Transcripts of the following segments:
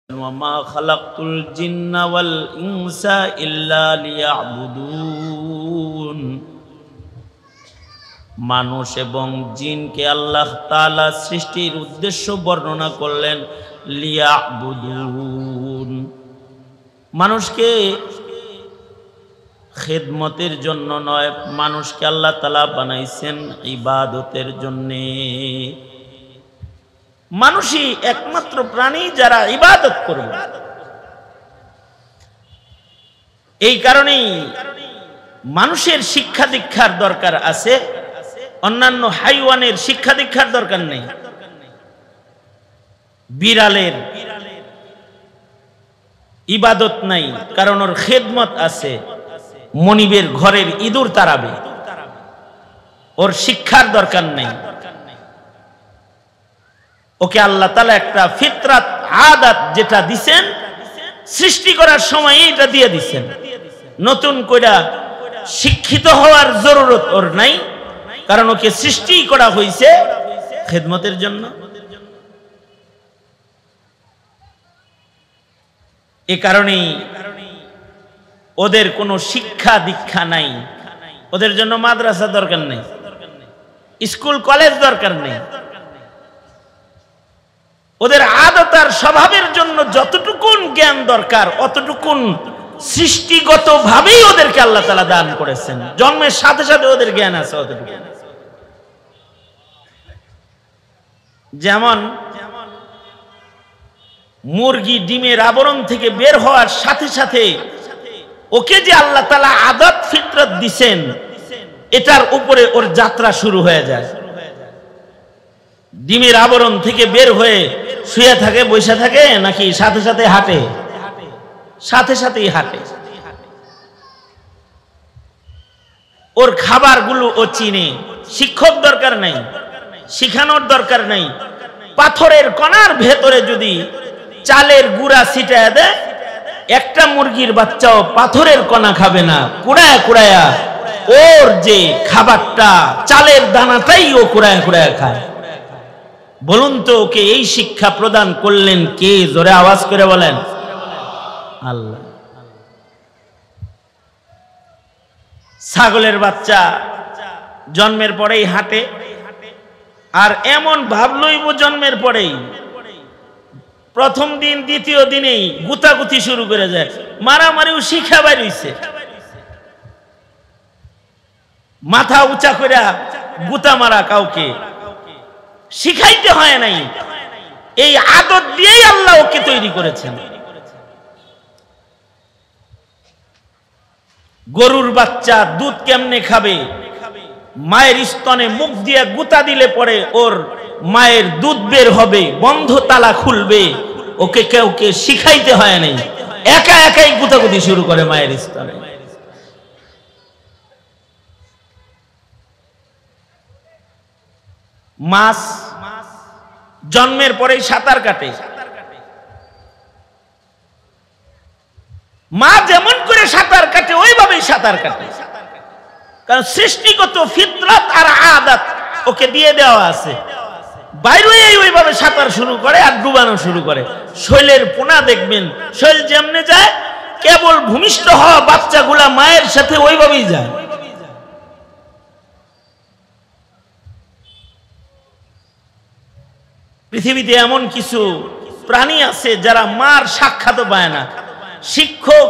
ওয়ামা খালাকতুল জিন্না ওয়াল ইনসা ইল্লা লিয়াবুদুন। মানুষ এবং জিনকে আল্লাহ তাআলা সৃষ্টির উদ্দেশ্য বর্ণনা করলেন লিয়াবুদুন। মানুষকে খেদমতের জন্য নয়, মানুষকে আল্লাহ তাআলা বানাইছেন ইবাদতের জন্যে। মানুষই একমাত্র প্রাণী যারা ইবাদত করবে। এই কারণেই মানুষের শিক্ষা দীক্ষার দরকার আছে, অন্যান্য হাইওয়ানের শিক্ষা দীক্ষার দরকার নেই। বিড়ালের ইবাদত নাই, কারণ ওর খেদমত আছে। মনিবের ঘরের ইঁদুর তাড়াবে, ওর শিক্ষার দরকার নেই। ওকে আল্লাহ তাআলা একটা ফিতরাত আদাত যেটা দিবেন, সৃষ্টি করার সময় এটা দিয়ে দিবেন। নতুন করে শিক্ষিত হওয়ার জরুরত ওর নাই, কারণ ওকে সৃষ্টি করা হয়েছে খেদমতের জন্য। এ কারণেই ওদের কোনো শিক্ষা দীক্ষা নাই। ওদের জন্য মাদ্রাসা দরকার নেই, স্কুল কলেজ দরকার নেই। ওদের আদত আর স্বভাবের জন্য যতটুকুন জ্ঞান দরকার অতটুকুন সৃষ্টিগত ভাবেই ওদেরকে আল্লাহ তাআলা দান করেছেন। জন্মের সাথে সাথে ওদের জ্ঞান আছে অতটুকু। যেমন মুরগি ডিমের আবরণ থেকে বের হওয়ার সাথে সাথে ওকে যে আল্লাহ তাআলা আদত ফিতরত দিছেন, এটার উপরে ওর যাত্রা শুরু হয়ে যায়। ডিমের আবরণ থেকে বের হয়ে শুয়ে থাকে, বসে থাকে, নাকি সাথে সাথে হাঁটে? সাথে সাথেই হাঁটে। ওর খাবারগুলো ও চিনে। শিক্ষক দরকার নাই, শিখানোর দরকার নাই। পাথরের কণার ভেতরে যদি চালের গুঁড়া ছিটায় দেয়, একটা মুরগির বাচ্চাও পাথরের কণা খাবে না। কুড়ায়া কুড়ায়া ওর যে খাবারটা, চালের দানাটাই ও কুড়ায়া কুড়ায়া খায়। বলুন তো ওকে এই শিক্ষা প্রদান করলেন কে? জোরে আওয়াজ করে বলেন আল্লাহ। ছাগলের বাচ্চা জন্মের পরেই হাঁটে, আর এমন ভাব লইব জন্মের পরেই প্রথম দিন দ্বিতীয় দিনেই গুতাগুতি শুরু করে যায়। মারামারিও শিখা বাইরইছে, মাথা উঁচা করে গুতা মারা কাউকে শিখাইতে হয় নাই। এই আদত দিয়েই আল্লাহ ওকে তৈরি করেছেন। গরুর বাচ্চা দুধ কেমনে খাবে? মায়ের স্তনে মুখ দিয়ে গুতা দিলে পরে ওর মায়ের দুধ বের হবে, বন্ধ তালা খুলবে। ওকে কেউকে শিখাইতে হয় নাই, একা একাই গুতাগুতি শুরু করে মায়ের স্তনে। মাছ জন্মের পরেই সাঁতার কাটে। মা যেমন করে সাঁতার কাটে ওইভাবেই সাঁতার কাটে, কারণ সৃষ্টিগত ফিতরাত আর আদাত ওকে দিয়ে দেওয়া আছে। বাইরে ওইভাবে সাঁতার শুরু করে আর ডুবানো শুরু করে। শৈলের পোনা দেখবেন, শৈল যেমনে যায়, কেবল ভূমিষ্ঠ হওয়া বাচ্চাগুলা মায়ের সাথে ওইভাবেই যায়। পৃথিবীতে এমন কিছু প্রাণী আছে যারা মার সাক্ষাৎ পায় না। শিক্ষক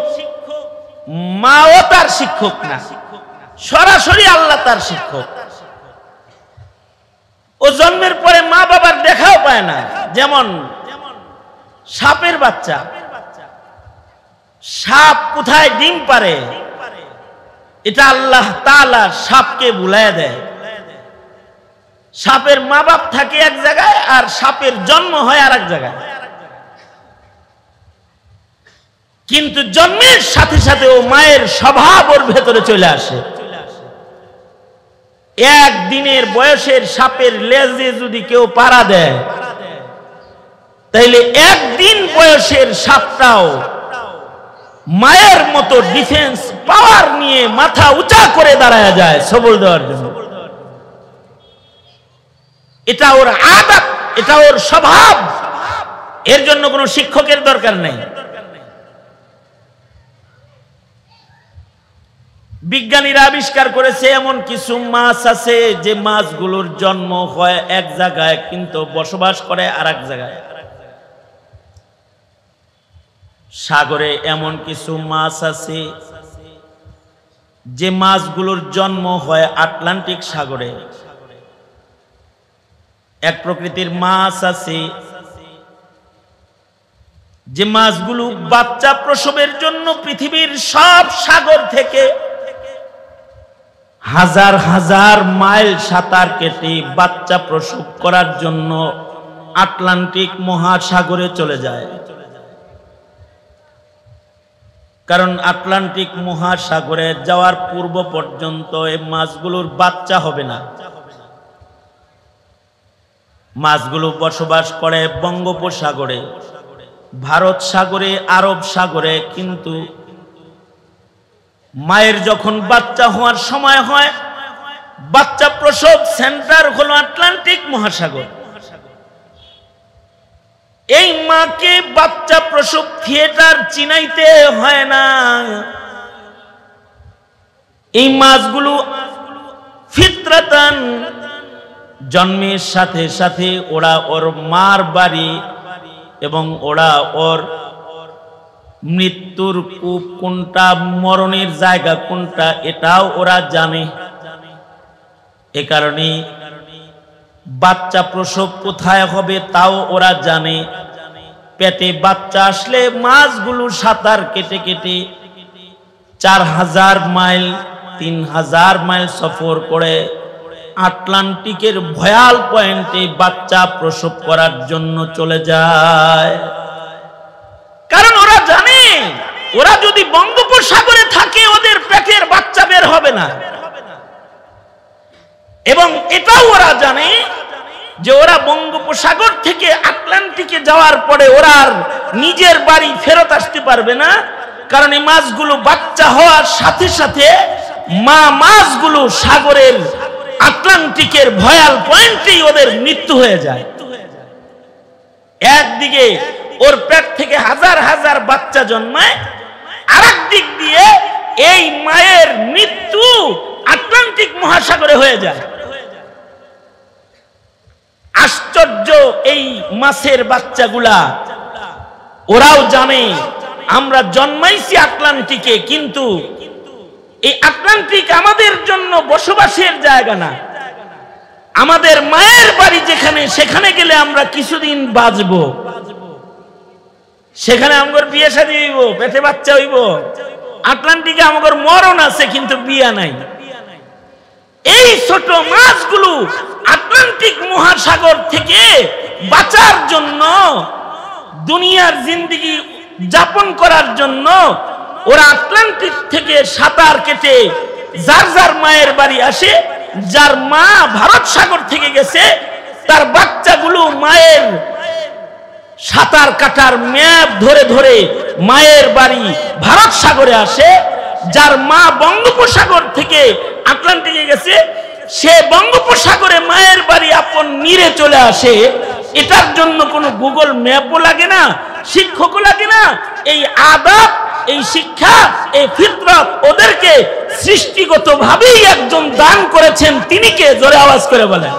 মাও তার শিক্ষক না, সরাসরি আল্লাহ তার শিক্ষক। ও জন্মের পরে মা বাবার দেখাও পায় না। যেমন সাপের বাচ্চা, সাপ কোথায় ডিম পারে এটা আল্লাহ তাআলা সাপকে ভুলাইয়া দেয়। সাপের মা বাপ থাকে এক জায়গায়, আর সাপের জন্ম হয় আর এক জায়গায়। কিন্তু জন্মের সাথে সাথে ও মায়ের স্বভাব ওর ভেতরে চলে আসে। একদিনের বয়সের সাপের লেজে যদি কেউ পাড়া দেয়, তাইলে একদিন বয়সের সাপটাও মায়ের মতো ডিফেন্স পাওয়ার নিয়ে মাথা উঁচা করে দাঁড়ায় যায় সবল দেওয়ার জন্য। এটা ওর আদত, এটা ওর স্বভাব। এর জন্য কোনো শিক্ষকের দরকার নেই। বিজ্ঞানীরা আবিষ্কার করেছে এমন কিছু মাছ আছে যে মাছগুলোর জন্ম হয় এক জায়গায় কিন্তু বসবাস করে আরেক জায়গায়। সাগরে এমন কিছু মাছ আছে যে মাছগুলোর জন্ম হয় আটলান্টিক সাগরে। এক প্রকৃতির মাছ আছে যে মাছগুলো বাচ্চা প্রসবের জন্য পৃথিবীর সব সাগর থেকে হাজার হাজার মাইল সাঁতার কেটে বাচ্চা প্রসব করার জন্য আটলান্টিক মহাসাগরে চলে যায়। কারণ আটলান্টিক মহাসাগরে যাওয়ার পূর্ব পর্যন্ত এই মাছগুলোর বাচ্চা হবে না। মাছগুলো বসবাস করে বঙ্গোপসাগরে, ভারত সাগরে, আরব সাগরে। কিন্তু মায়ের যখন বাচ্চা হওয়ার সময় হয়, বাচ্চা প্রসব সেন্টার হলো আটলান্টিক মহাসাগর। এই মাকে বাচ্চা প্রসব থিয়েটার চিনাইতে হয় না। এই মাছগুলো ফিতরাতান জন্মের সাথে সাথে ওরা ওর মার বাড়ি এবং ওরা ওর মৃত্যুর কূপ কোনটা, মরণের জায়গা কোনটা, এটাও ওরা জানে। এ কারণে বাচ্চা প্রসব কোথায় হবে তাও ওরা জানে। পেটে বাচ্চা আসলে মাছগুলো সাঁতার কেটে কেটে 4000 মাইল 3000 মাইল সফর করে আটলান্টিকের ভয়াল পয়েন্টে বাচ্চা প্রসব করার জন্য চলে যায়। কারণ ওরা জানে ওরা যদি বঙ্গোপসাগরে থাকে ওদের পেটের বাচ্চা বের হবে না। এবং এটাও ওরা জানে যে ওরা বঙ্গোপসাগর থেকে আটলান্টিকে যাওয়ার পরে ওরা আর নিজের বাড়ি ফেরত আসতে পারবে না। কারণ এই মাছগুলো বাচ্চা হওয়ার সাথে সাথে মা মাছগুলো সাগরের আটলান্টিকের ভয়াল পয়েন্টেই ওদের মৃত্যু হয়ে যায়। একদিকে ওর পেট থেকে হাজার হাজার বাচ্চা জন্মায়, আরেক দিক দিয়ে এই মায়ের মৃত্যু আটলান্টিক মহাসাগরে হয়ে যায়। আশ্চর্য এই মাছের বাচ্চাগুলা, ওরাও জানে আমরা জন্মাইছি আটলান্টিকে, কিন্তু এই আটলান্টিক আমাদের জন্য বসবাসের জায়গা না। আমাদের মায়ের বাড়ি যেখানে, সেখানে গেলে আমরা কিছুদিন বাঁচবো, সেখানে আমাদের বিয়ে শাদী হইব, পেটে বাচ্চা হইব। আটলান্টিকে আমাদের মরণ আছে কিন্তু বিয়া নাই। এই ছোট মাছগুলো আটলান্টিক মহাসাগর থেকে বাঁচার জন্য, দুনিয়ার জিন্দেগি যাপন করার জন্য ওরা আটলান্টিক থেকে সাঁতার কেটে যার যার মায়ের বাড়ি আসে। যার মা ভারত সাগর থেকে গেছে তার বাচ্চাগুলো মায়ের সাঁতার কাটার ম্যাপ ধরে ধরে মায়ের বাড়ি ভারত সাগরে আসে। যার মা বঙ্গোপসাগর থেকে আটলান্টিকে গেছে সে বঙ্গোপসাগরে মায়ের বাড়ি আপন নিরে চলে আসে। এটার জন্য কোনো গুগল ম্যাপও লাগে না, শিক্ষকও লাগে না। এই আদব, এই শিক্ষা, এই ফিতরত ওদেরকে সৃষ্টিগতভাবেই একজন দান করেছেন। তিনি কে? জোরে আওয়াজ করে বলেন।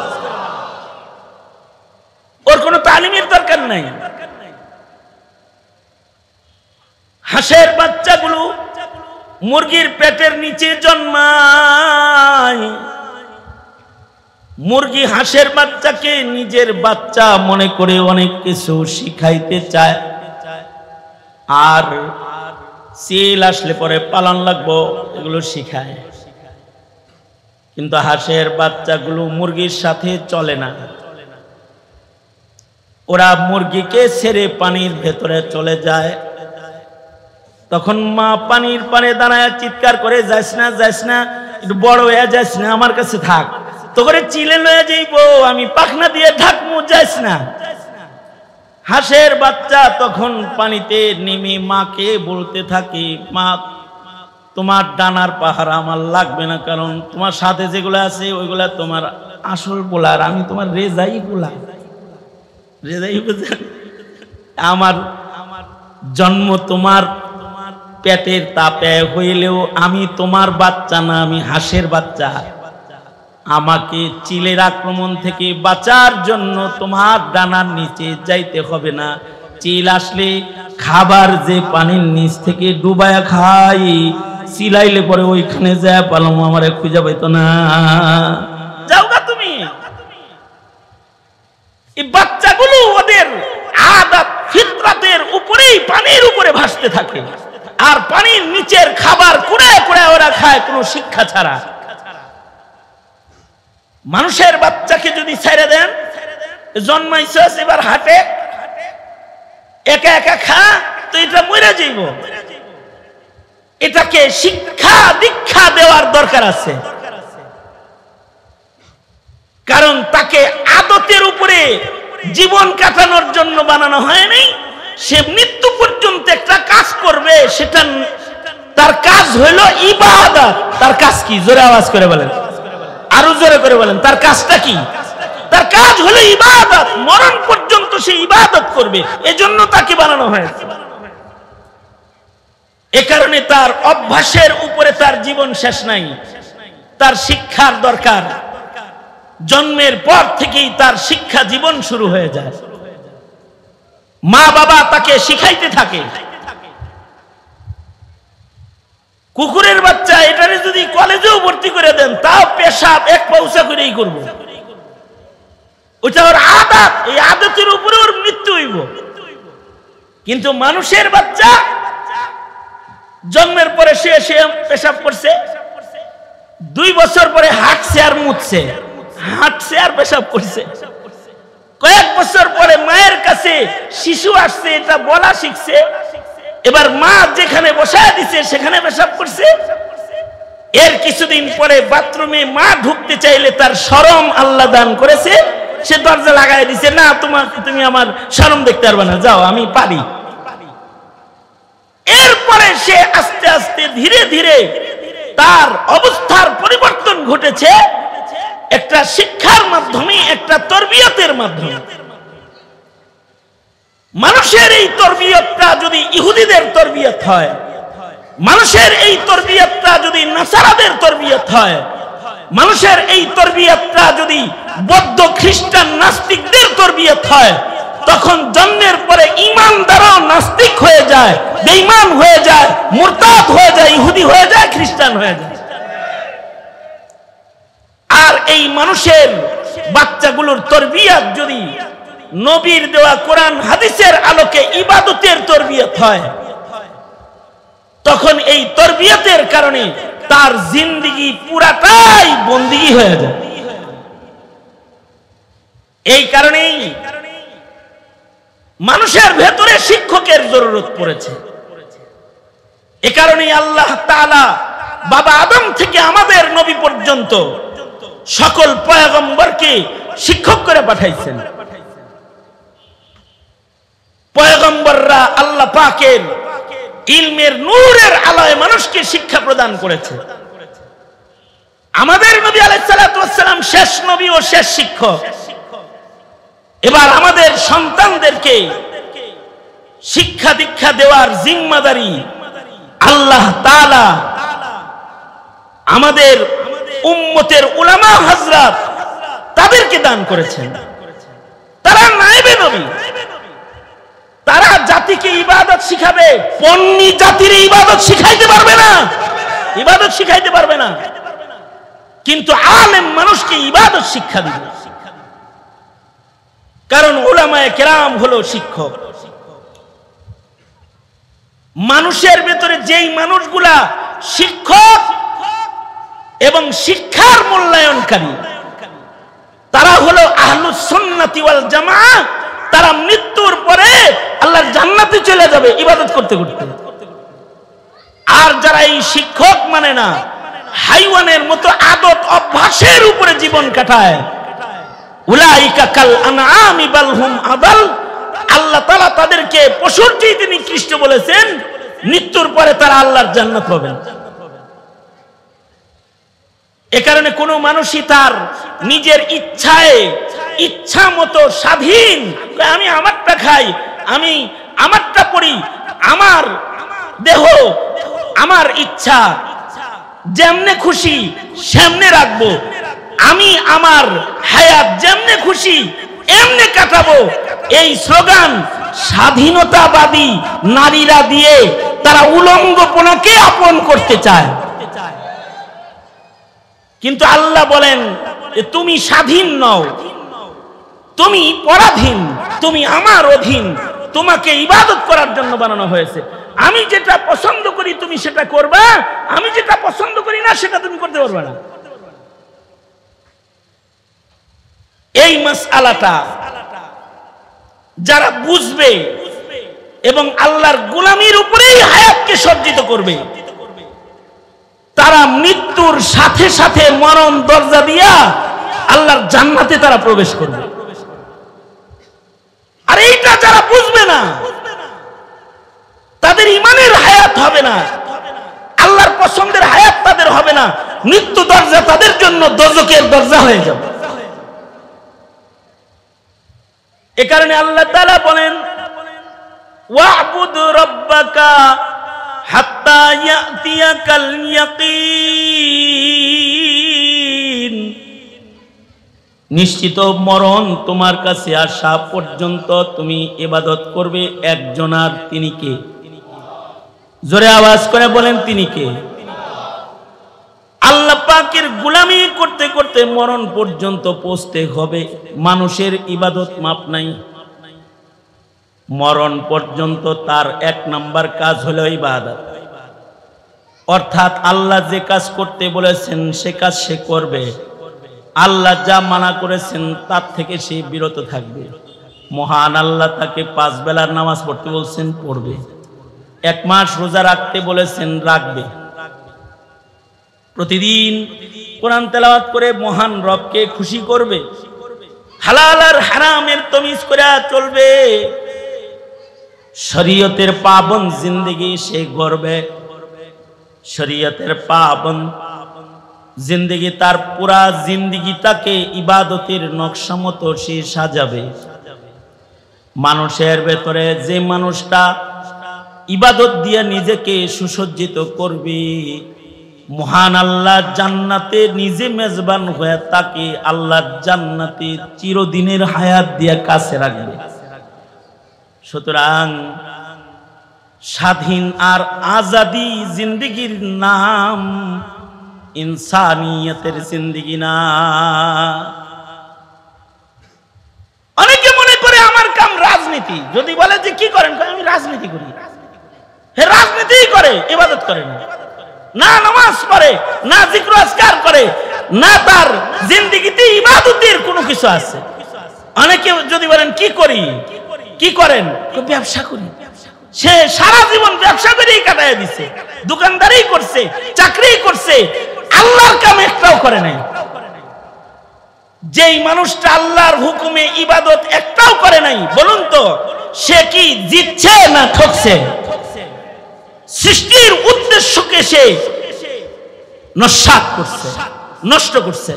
ওর কোনো তালিমের দরকার নাই। হাঁসের বাচ্চাগুলো মুরগির পেটের নিচে জন্মায়। মুরগি হাঁসের বাচ্চাকে নিজের বাচ্চা মনে করে অনেক কিছু শিখাইতে চায়। আর সিল আসলে পরে পালন লাগবো এগুলো শিখায়। কিন্তু হাঁসের বাচ্চাগুলো মুরগির সাথে চলে না। ওরা মুরগিকে ছেড়ে পানির ভেতরে চলে যায়। তখন মা পানির পারে দাঁড়ায় চিৎকার করে, যাস না, যাস না, একটু বড় হয়ে যাস না, আমার কাছে থাক। তো করে চিলে লয়ে যাইব, আমি পাখনা দিয়ে ঢাকমু, যাস না। হাঁসের বাচ্চা তখন পানিতে নেমে মাকে বলতে থাকে, মা তোমার ডানার পাহারা আমার লাগবে না, কারণ তোমার সাথে যেগুলো আছে ওইগুলা তোমার আসল পোলার, আমি তোমার রেজাই পোলা। রেজাই আমার জন্ম তোমার পেটের তাপে হইলেও আমি তোমার বাচ্চা না, আমি হাঁসের বাচ্চা। আমাকে চিলের আক্রমণ থেকে বাঁচার জন্য তোমার ডানার নিচে যাইতে হবে না। চিল আসলে খাবার যে পানির নিচ থেকে ডুবায়া খাই, চিলাইলে পরে ওইখানে যায় পালাম, আমারে খুঁজে পাইতো না। যাওগা তুমি। এই বাচ্চাগুলো ওদের আদত ফিতরাতের উপরেই পানির উপরে ভাসতে থাকে, আর পানির নিচের খাবার কুড়ায় কুড়ায় ওরা খায় কোনো শিক্ষা ছাড়া। মানুষের বাচ্চাকে যদি ছেড়ে দেন, জন্মাইছস এবার হাটে একা একা খা, তো এটা মরে যাইব। এটাকে শিক্ষা দীক্ষা দেওয়ার দরকার আছে, কারণ তাকে আদতের উপরে জীবন কাটানোর জন্য বানানো হয়নি। সে মৃত্যু পর্যন্ত একটা কাজ করবে, সেটা তার কাজ হইল ইবাদত। তার কাজ কি? জোরে আওয়াজ করে বলেন, আরো জোরে করে বলেন, তার কাজটা কি? তার কাজ হলো ইবাদত। মরণ পর্যন্ত সে ইবাদত করবে, এজন্য তাকে বানানো হয়েছে। এ কারণে তার অভ্যাসের উপরে তার জীবন শেষ নাই, তার শিক্ষার দরকার। জন্মের পর থেকেই তার শিক্ষা জীবন শুরু হয়ে যায়। মা বাবা তাকে শিখাইতে থাকে। কুকুরের বাচ্চা এটারে যদি কলেজেও ভর্তি করে দেন, তাও পেশাব এক পৌঁছা করেই করব। ওটা ওর আদত, এই আদতের উপরে ওর মৃত্যু হইব। কিন্তু মানুষের বাচ্চা জন্মের পরে সে পেশাব করছে, 2 বছর পরে হাঁটছে আর মুছছে, হাঁটছে আর পেশাব করছে। কয়েক বছর পরে মায়ের কাছে শিশু আসছে, এটা বলা শিখছে। এবার মা যেখানে বসায় দিছে সেখানে পেশাব করছে। এর কিছুদিন পরে বাথরুমে মা ঢুকতে চাইলে তার শরম আল্লাহ দান করেছে, সে দরজা লাগাই দিছে, না তুমি আমার শরম দেখতে পারবে না, যাও আমি পারি। এরপরে সে আস্তে আস্তে ধীরে ধীরে তার অবস্থার পরিবর্তন ঘটেছে, একটা শিক্ষার মাধ্যমে, একটা তরবিয়তের মাধ্যমে। মানুষের এই তরবিয়তটা যদি ইহুদিদের তরবিয়ত হয়, মানুষের এই তরবিয়তটা যদি নাসারাদের তরবিয়ত হয়, মানুষের এই তরবিয়তটা যদি বৌদ্ধ খ্রিস্টান নাস্তিকদের তরবিয়ত হয়, তখন জন্মের পরে ঈমানদারও নাস্তিক হয়ে যায়, বেঈমান হয়ে যায়, মুরতাদ হয়ে যায়, ইহুদি হয়ে যায়, খ্রিস্টান হয়ে যায়। আর এই মানুষের বাচ্চাগুলোর তরবিয়ত যদি নবীর দেওয়া কোরআন হাদিসের আলোকে ইবাদতের তরবিয়ত হয়, তখন এই তরবিয়তের কারণে তার জিন্দেগি পুরাটাই বন্দিগি হয়ে যায়। এই কারণেই মানুষের ভেতরে শিক্ষকের জরুরত পড়েছে। এ কারণেই আল্লাহ তাআলা বাবা আদম থেকে আমাদের নবী পর্যন্ত সকল পয়গম্বরকে শিক্ষক করে পাঠাইছেন। পয়গম্বররা আল্লাহ পাকের ইলমের নূরের আলোয় মানুষকে শিক্ষা প্রদান করেছে। আমাদের নবী আলাইহিস সালাতু ওয়াস সালাম শেষ নবী ও শেষ শিক্ষক। এবার আমাদের সন্তানদেরকে শিক্ষা দীক্ষা দেওয়ার জিম্মাদারি আল্লাহ তাআলা আমাদের উম্মতের উলামা হযরত তাদেরকে দান করেছেন। তারা নায়েবে নবী, তারা জাতিকে ইবাদত শিখাবে, পন্নী জাতির ইবাদত শিখাইতে পারবে না, ইবাদত শিখাইতে পারবে না, কিন্তু আলেম মানুষকে ইবাদত শিক্ষা দিবে। কারণ উলামায়ে কেরাম হলো শিক্ষক। মানুষের ভেতরে যেই মানুষগুলা শিক্ষক এবং শিক্ষার মূল্যায়নকারী, তারা হলো আহলুস সুন্নাতি ওয়াল জামাআহ। তারা মৃত্যুর পরে আল্লাহর জান্নাতে চলে যাবে ইবাদত করতে করতে। আর যারা এই শিক্ষক মানে না, হাইওয়ানের মতো আদত অভ্যাসের উপরে জীবন কাটায়, উলাইকা কাল আনআমি বাল হুম আদাল, আল্লাহ তাআলা তাদেরকে পশুর চেয়ে নিকৃষ্ট বলেছেন। মৃত্যুর পরে তারা আল্লাহর জান্নাত পাবেন। এ কারণে কোনো মানুষই তার নিজের ইচ্ছায় ইচ্ছা মতো স্বাধীন, আমি আমারটা খাই, আমি আমারটা পড়ি, আমার দেহ আমার ইচ্ছা যেমনে খুশি সেমনে রাখবো, আমি আমার হায়াত যেমনে খুশি এমনে কাটাবো, এই স্লোগান স্বাধীনতাবাদী নারীরা দিয়ে তারা উলঙ্গপনাকে আপন করতে চায়। কিন্তু আল্লাহ বলেন তুমি স্বাধীন নও, তুমি পরাধীন, তুমি আমার অধীন, তোমাকে ইবাদত করার জন্য বানানো হয়েছে। আমি যেটা পছন্দ করি তুমি সেটা করবা, আমি যেটা পছন্দ করি না সেটা তুমি করতে পারবে না। এই মাসআলাটা যারা বুঝবে এবং আল্লাহর গোলামির উপরেই হায়াতকে সজ্জিত করবে, তারা মৃত্যুর সাথে সাথে মরণ দরজা দিয়া আল্লাহর জান্নাতে তারা প্রবেশ করবে। আর এইটা যারা বুঝবে না তাদের ঈমানের হায়াত হবে না, আল্লাহর পছন্দের হায়াত তাদের হবে না, মৃত্যু দরজা তাদের জন্য দোজখের দরজা হয়ে যাবে। এ কারণে আল্লাহ তাআলা বলেন ওয়া'বুদ রাব্বাকা হাত্তা ইয়াতিয়াকাল ইয়াকিন, নিশ্চিত মরণ তোমার কাছে আসা পর্যন্ত তুমি ইবাদত করবে একজনার। তিনি কে? জোরে আওয়াজ করে বলেন তিনি কে? আল্লাহ পাকের গোলামি করতে করতে মরণ পর্যন্ত পৌঁছতে হবে। মানুষের ইবাদত মাপ নাই, মরণ পর্যন্ত তার এক নাম্বার কাজ হলো ইবাদত। অর্থাৎ আল্লাহ যে কাজ করতে বলেছেন সে কাজ সে করবে, আল্লাহ যা মানা করেছেন তার থেকে সে বিরত থাকবে। মহান আল্লাহ তাকে 5 বেলার নামাজ পড়তে বলছেন, পড়বে। 1 মাস রোজা রাখতে বলেছেন, রাখবে। প্রতিদিন কোরআন তেলাওয়াত করে মহান রবকে খুশি করবে। হালাল আর হারামের তমিজ করে চলবে। শরীয়তের পাবন জিন্দেগি সে গড়বে। শরীয়তের পাবন জিন্দেগি, তার পুরা জিন্দেগিটাকে ইবাদতের নকশা মতো সে সাজাবে। মানুষের ভেতরে যে মানুষটা ইবাদত দিয়ে নিজেকে সুসজ্জিত করবে, মহান আল্লাহ জান্নাতে নিজে মেজবান হয়ে তাকে আল্লাহর জান্নাতে চিরদিনের হায়াত দিয়ে কাছে রাখবে। সুতরাং স্বাধীন আর আজাদি জিন্দেগির নাম ইনসানিয়তের জিন্দেগি না। অনেকে মনে করে আমার কাম রাজনীতি। যদি বলে যে কি করেন, আমি রাজনীতি করি। হে রাজনীতিই করে, ইবাদত করে না, না নামাজ পড়ে, না জিক্র আজকার করে, না তার জিন্দেগিতে ইবাদতের কোনো কিছু আছে। অনেকে যদি বলেন কি করি, কি করেন, ব্যবসা করি। সে সারা জীবন ব্যবসা করেই কাটায় দিছে, দোকানদারি করছে, চাকরি করছে, আল্লাহর কাম একটাও করে নাই। যেই মানুষটা আল্লাহর হুকুমে ইবাদত একটাও করে নাই, বলুন তো সে কি জিতছে না ঠকছে? সৃষ্টির উদ্দেশ্যকে সে নস্যাৎ করছে, নষ্ট করছে।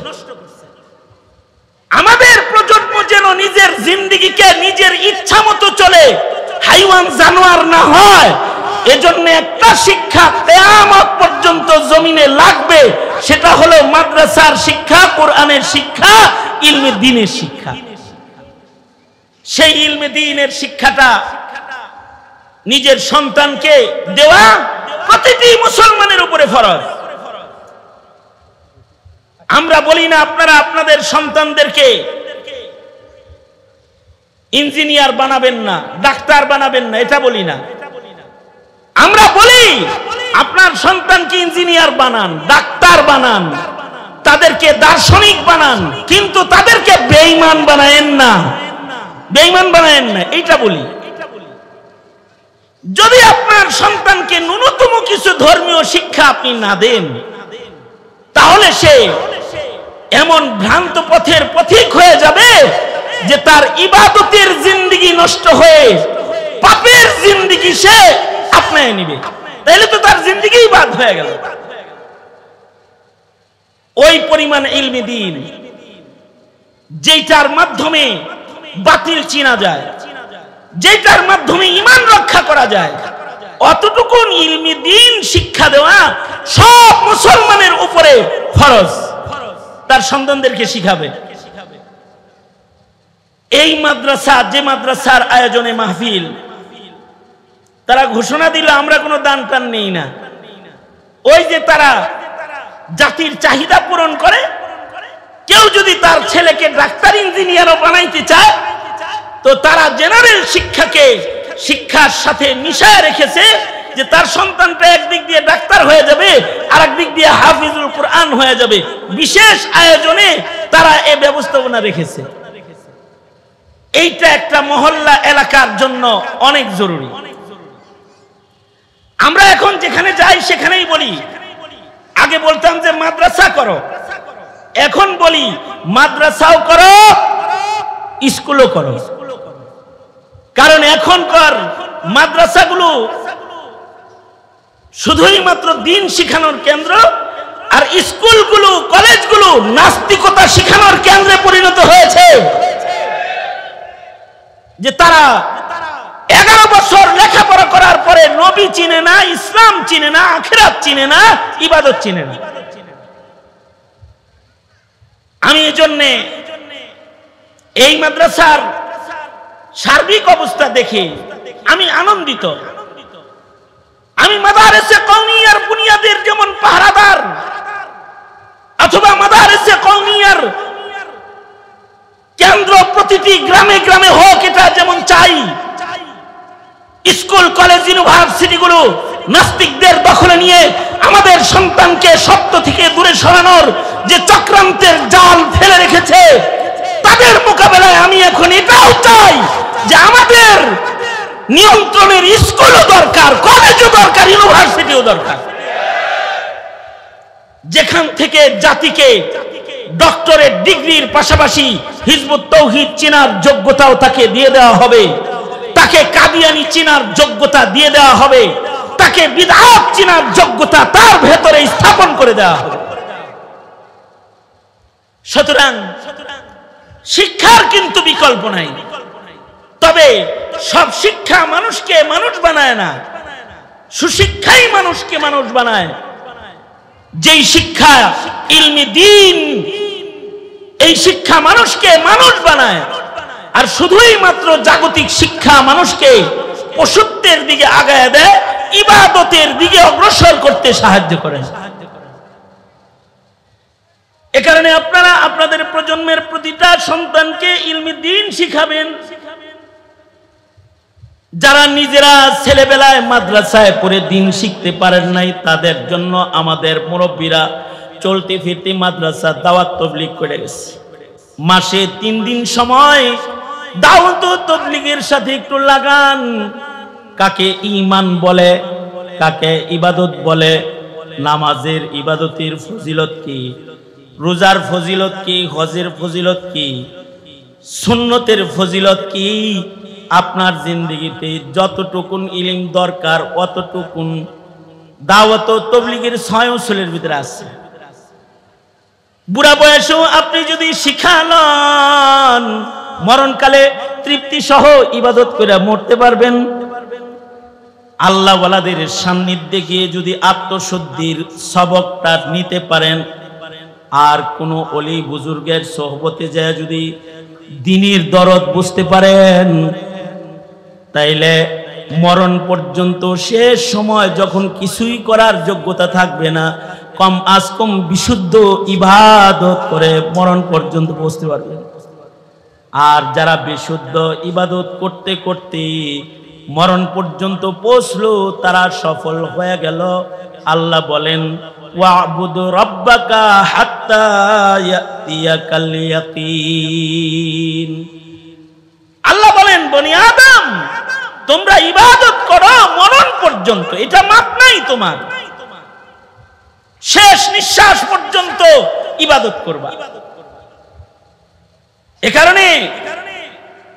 আমাদের প্রজন্ম যেন নিজের জিন্দেগিকে নিজের ইচ্ছা মতো চলে, হাইওয়ান জানোয়ার না হয়, এজন্য একটা শিক্ষা কিয়ামত পর্যন্ত জমিনে লাগবে। সেটা হলো মাদ্রাসার শিক্ষা, কোরআনের শিক্ষা, ইলমে দ্বীনের শিক্ষা। সেই ইলমে দ্বীনের শিক্ষাটা নিজের সন্তানকে দেওয়া প্রতিটি মুসলমানের উপরে ফরজ। আমরা বলি না আপনারা আপনাদের সন্তানদেরকে ইঞ্জিনিয়ার বানাবেন না, ডাক্তার বানাবেন না, এটা বলি না। আমরা বলি আপনার সন্তানকে ইঞ্জিনিয়ার বানান, ডাক্তার বানান, তাদেরকে দার্শনিক বানান, কিন্তু তাদেরকে বেঈমান বানায়েন না, বেঈমান বানায়েন না, এইটা বলি। যদি আপনার সন্তানকে ন্যূনতম কিছু ধর্মীয় শিক্ষা আপনি না দেন, তাহলে সে এমন ভ্রান্ত পথের পথিক হয়ে যাবে যে তার ইবাদতের জিন্দেগি নষ্ট হয়ে পাপের জিন্দেগি সে আপনায় নিবে। তাহলে তো তার জিন্দেগি বাদ হয়ে গেল। ওই পরিমাণ ইলমে দ্বীন যেটার মাধ্যমে বাতিল চিনা যায়, যেটার মাধ্যমে ঈমান রক্ষা করা যায়, অতটুকু ইলমি দ্বীন শিক্ষা দেওয়া সব মুসলমানের উপরে ফরজ। তার সন্তানদেরকে শিখাবে। এই মাদ্রাসা, যে মাদ্রাসার আয়োজনে মাহফিল, তারা ঘোষণা দিল আমরা কোনো দান টান নেই না। ওই যে তারা জাতির চাহিদা পূরণ করে, কেউ যদি তার ছেলেকে ডাক্তার ইঞ্জিনিয়ারও বানাইতে চায়, তো তারা জেনারেল শিক্ষাকে শিক্ষার সাথে মিশায় রেখেছে, যে তার সন্তানটা একদিক দিয়ে ডাক্তার হয়ে যাবে, আর একদিক দিয়ে হাফিজুল কুরআন হয়ে যাবে। বিশেষ আয়োজনে তারা এই ব্যবস্থাপনা রেখেছে। এইটা একটা মহল্লা এলাকার জন্য অনেক জরুরি। আমরা এখন যেখানে যাই সেখানেই বলি, আগে বলতাম যে মাদ্রাসা করো, এখন বলি মাদ্রাসাও করো, স্কুলও করো। কারণ এখনকার মাদ্রাসাগুলো শুধুই মাত্র দ্বীন শিখানোর কেন্দ্র, আর স্কুলগুলো, কলেজগুলো নাস্তিকতা শিখানোর কেন্দ্রে পরিণত হয়েছে। যে তারা 11 বছর লেখাপড়া করার পরে নবী চিনে না, ইসলাম চিনে না, আখিরাত চিনে না, ইবাদত চিনে না। আমি এজন্যে এই মাদ্রাসার সার্বিক অবস্থা দেখে আমি আনন্দিত। আমি মাদারেসে কওমিয়ার বুনিয়াদের যেমন পাহারাদার, অথবা মাদারেসে কওমিয়ার কেন্দ্র প্রতিটি গ্রামে গ্রামে হোক, এটা যেমন চাই। স্কুল, কলেজ, ইউনিভার্সিটিগুলো নাস্তিকদের দখলে নিয়ে আমাদের সন্তানকে সত্য থেকে দূরে সরানোর যে চক্রান্তের জাল ফেলে রেখেছে, তাদের মোকাবেলায় আমি এখন এটাও চাই যে আমাদের নিয়ন্ত্রণের স্কুলও দরকার, কলেজও দরকার, ইউনিভার্সিটিও দরকার। যেখান থেকে জাতিকে ডক্টরেট ডিগ্রির পাশাপাশি হিজবুত তাওহীদ চিনার যোগ্যতাও তাকে দিয়ে দেওয়া হবে, তাকে কাদিয়ানি চিনার যোগ্যতা দিয়ে দেওয়া হবে, তাকে বিদআত চিনার যোগ্যতা তার ভেতরে স্থাপন করে দেওয়া হবে। সুতরাং শিক্ষার কিন্তু বিকল্প নাই। তবে সব শিক্ষা মানুষকে মানুষ বানায় না, সুশিক্ষাই মানুষকে মানুষ বানায়। যেই শিক্ষা ইলমি দ্বীন, এই শিক্ষা মানুষকে মানুষ বানায়। আর শুধুই মাত্র জাগতিক শিক্ষা মানুষকে পশুত্বের দিকে আগায় দেয়, ইবাদতের দিকে অগ্রসর করতে সাহায্য করে। এ কারণে আপনারা আপনাদের প্রজন্মের প্রতিটা সন্তানকে ইলমি দ্বীন শিখাবেন। যারা নিজেরা ছেলেবেলায় মাদ্রাসায় পড়ে দ্বীন শিখতে পারেন নাই, তাদের জন্য আমাদের মুরব্বীরা চলতে ফিরতে মাদ্রাসা দাওয়াত তাবলীগ করে গেছে। মাসে 3 দিন সময় দাওয়াত তাবলীগের সাথে একটু লাগান। কাকে ঈমান বলে, কাকে ইবাদত বলে, নামাজের ইবাদতের ফজিলত কি, রোজার ফজিলত কি, হজের ফজিলত কি, সুন্নতের ফজিলত কি, আপনার জিন্দেগিতে যতটুকুন ইলম দরকার অতটুকুন দাওয়াত তাবলীগের 6 উসুলের ভিতরে আছে। বুড়া বয়সেও আপনি যদি শিখালন, মরণকালে তৃপ্তি সহ ইবাদত করে মরতে পারবেন। আল্লাহ ওয়ালাদের সান্নিধ্যে গিয়ে যদি আত্মশুদ্ধির সবকটা নিতে পারেন, আর কোনো অলি বুজুর্গের সোহবতে যায় যদি দ্বীনের দরদ বুঝতে পারেন, তাইলে মরণ পর্যন্ত শেষ সময় যখন কিছুই করার যোগ্যতা থাকবে না, কম আজ কম বিশুদ্ধ ইবাদত করে মরণ পর্যন্ত পৌঁছতে পারবেন। আর যারা বিশুদ্ধ ইবাদত করতে করতে মরণ পর্যন্ত পৌঁছলো, তারা সফল হয়ে গেল। আল্লাহ বলেন, ওয়া'বুদ রাব্বাকা হাত্তা ইয়াতিয়াকাল ইয়াকিন। আল্লাহ বলেন, বনি আদম, তোমরা ইবাদত করো মরণ পর্যন্ত, এটা মাপ নাই তোমার, শেষ নিঃশ্বাস পর্যন্ত ইবাদত করবা। এ কারণে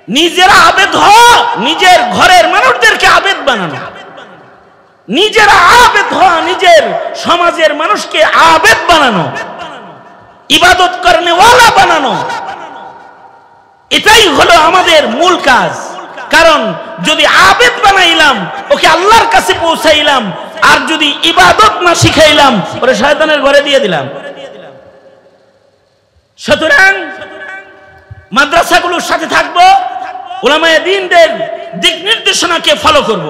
নিজেরা আবেদ হওয়া, নিজের ঘরের মানুষদেরকে আবেদ বানানো, নিজেরা আবেদ হওয়া, নিজের সমাজের মানুষকে আবেদ বানানো, ইবাদত করনেওয়ালা বানানো, এটাই হলো আমাদের মূল কাজ। কারণ যদি আবেদ বানাইলাম ওকে আল্লাহর কাছে পৌঁছাইলাম, আর যদি ইবাদত না শিখাইলাম ওরে শয়তানের ঘরে দিয়ে দিলাম। সুতরাং মাদ্রাসাগুলোর সাথে থাকবো, উলামায়ে দ্বীনদের দিক নির্দেশনাকে ফলো করব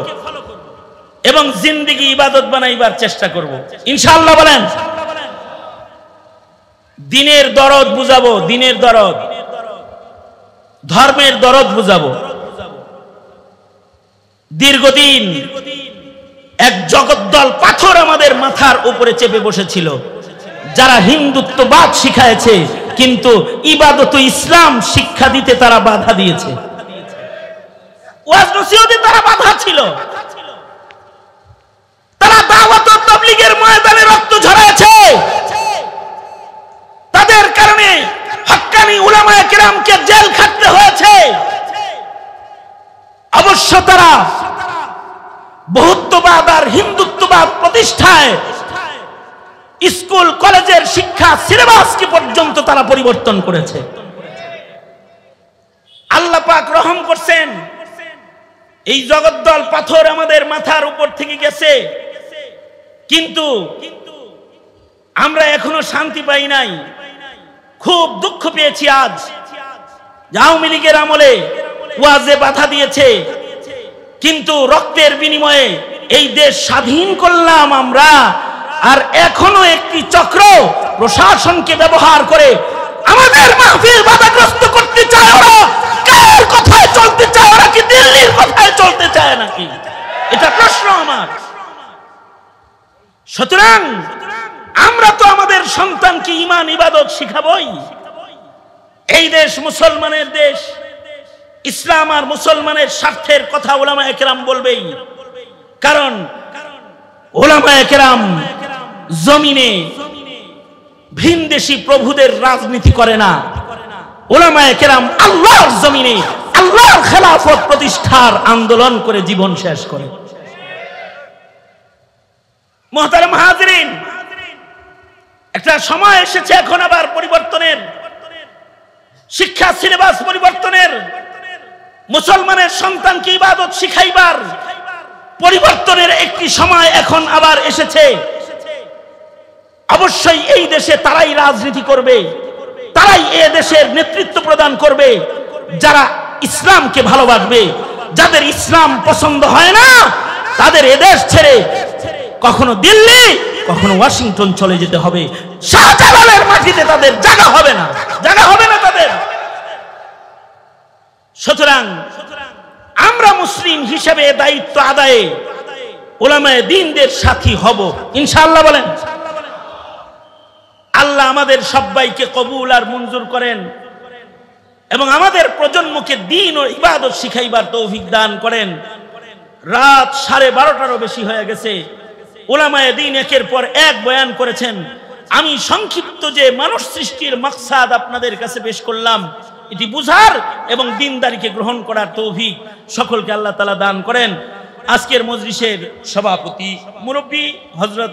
এবং জিন্দেগি ইবাদত বানাইবার চেষ্টা করব ইনশাআল্লাহ। বলেন দ্বীনের দরদ বুঝাবো, দ্বীনের দরদ, ধর্মের দরদ বুঝাবো। দীর্ঘদিন এক জগদ্দল পাথর আমাদের মাথার উপরে চেপে বসেছিল, যারা হিন্দুত্ববাদ শিখায়েছে কিন্তু ইবাদত ইসলাম শিক্ষা দিতে তারা বাধা দিয়েছে, ওয়াজ নসিহতে তারা বাধা ছিল, তারা দাওয়াত ও তাবলীগের ময়দানে রক্ত ঝরাচ্ছে। তাদের কারণে হক্কানি উলামায়ে কেরামকে জেল খাটতে হয়েছে। অবশ্য তারা বহুত্ববাদ আর হিন্দুত্ববাদ প্রতিষ্ঠায় স্কুল কলেজের শিক্ষা সিলেবাসকে পর্যন্ত তারা পরিবর্তন করেছে। আল্লাহ পাক রহম করছেন, এই জগদ্দল পাথর আমাদের মাথার উপর থেকে গেছে, কিন্তু আমরা এখনো শান্তি পাই নাই। খুব দুঃখ পেয়েছি আজ, আওয়ামী লীগের আমলে ওয়াজে বাধা দিয়েছে, কিন্তু রক্তের বিনিময়ে এই দেশ স্বাধীন করলাম আমরা, আর এখনো একটি চক্র প্রশাসনকে ব্যবহার করে আমাদের মাহফিল বাধাগ্রস্ত করতে চায়। ওরা কার কথায় চলতে চায়? ওরা কি দিল্লির কথায় চলতে চায় নাকি? এটা প্রশ্ন আমার। সুতরাং আমরা তো আমাদের সন্তানকে ঈমান ইবাদত শিখাবই। এই দেশ মুসলমানের দেশ, ইসলাম আর মুসলমানের স্বার্থের কথা উলামায়ে কেরাম বলবেই, কারণ উলামায়ে কেরাম জমিনে ভিনদেশী প্রভুদের রাজনীতি করে না। উলামায়ে কেরাম আল্লাহর জমিনে আল্লাহর খেলাফত প্রতিষ্ঠার আন্দোলন করে জীবন শেষ করে। মুহতারাম হাজিরিন, একটা সময় এসেছে এখন আবার পরিবর্তনের, শিক্ষা সিলেবাস পরিবর্তনের, মুসলমানের সন্তানকে ইবাদত শিখাইবার পরিবর্তনের একটি সময় এখন আবার এসেছে। অবশ্যই এই দেশে তারাই রাজনীতি করবে, তারাই এই দেশের নেতৃত্ব প্রদান করবে যারা ইসলামকে ভালোবাসবে। যাদের ইসলাম পছন্দ হয় না তাদের এদেশ ছেড়ে কখনো দিল্লি কখনো ওয়াশিংটন চলে যেতে হবে। শাহজালালের মাটিতে তাদের জায়গা হবে না, জায়গা হবে না তাদের। সুতরাং আমরা মুসলিম হিসেবে দায়িত্ব আদায়ে উলামায়ে দ্বীনদের সাথী হব ইনশাআল্লাহ। বলেন আল্লাহ আমাদের সবাইকে কবুল আর মঞ্জুর করেন এবং আমাদের প্রজন্মকে দ্বীন ও ইবাদত শিখাইবার তৌফিক দান করেন। রাত 12:30টারও বেশি হয়ে গেছে। উলামায়ে দ্বীন একের পর এক বয়ান করেছেন। আমি সংক্ষিপ্ত যে মানুষ সৃষ্টির মাকসাদ আপনাদের কাছে পেশ করলাম, এটি বুঝার এবং দ্বীনদারিকে গ্রহণ করার তৌফিক সকলকে আল্লাহ তাআলা দান করেন। আজকের মজলিসের সভাপতি মুরব্বী হযরত